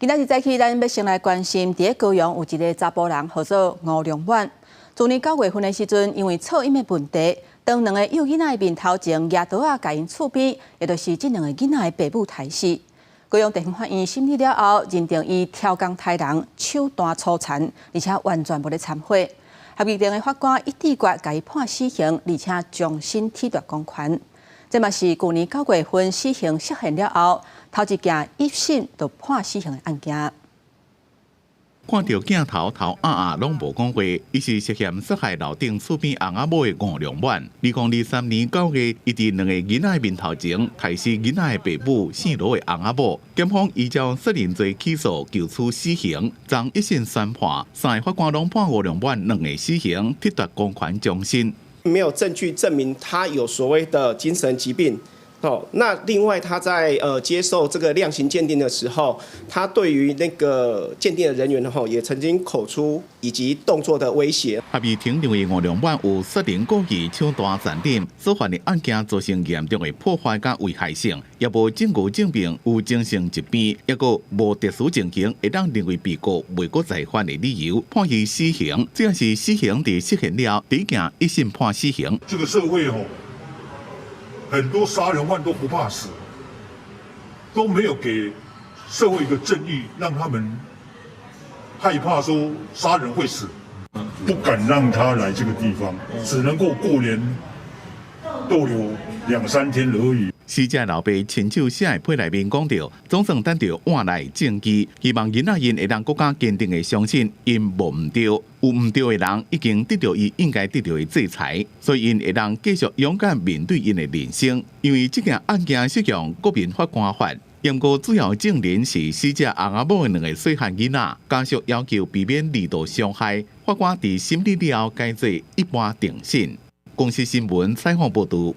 今仔日早起，咱要先来关心，伫高雄有一个查甫人，号做吴良远。去年9月份的时阵，因为噪音的问题，当两个幼囡仔的面头前举刀啊，甲因厝边，也就是这两个囡仔的爸母杀死。高雄地方法院审理了后，认定伊挑工杀人、手段粗残，而且完全无咧忏悔。合议庭的法官一致决，甲伊判死刑，而且终身褫夺公权。这嘛是去年9月份死刑实现了后，头一件一审就判死刑的案件。看到镜头拢无讲话，伊是涉嫌杀害楼顶厝边翁仔某的吴良远。2023年9月，伊伫两个囡仔面头前杀死囡仔的爸母姓罗的翁仔某。检方依照杀人罪起诉，求处死刑，将一审宣判，三个法官拢判吴良远两个死刑，褫夺公权终身。没有证据证明他有所谓的精神疾病。那另外他在接受这个量刑鉴定的时候，他对于那个鉴定的人员也曾经口出以及动作的威胁。合议庭认为吴良远有杀人故意、抢大残忍，所犯的案件造成严重的破坏甲危害性，也无证据证明有精神疾病，也个无特殊情形会让认为被告未过再犯的理由，判以死刑。这是死刑伫实现了，第一件一审判死刑。这个社会很多杀人犯都不怕死，都没有给社会一个正义，让他们害怕说杀人会死，不敢让他来这个地方，只能够过年逗留2、3天而已。死者老爸亲手写的批内面讲到，总算等到换来证据，希望囡仔因会让国家坚定的相信，因无唔对，有唔对的人已经得到伊应该得到的制裁，所以因会让继续勇敢面对因的人生。因为这件案件适用国民法官法，不过主要证人是死者翁仔某的两个细汉囡仔，家属要求避免二度伤害。法官伫审理了后改做一般定审。公司新闻采访报道。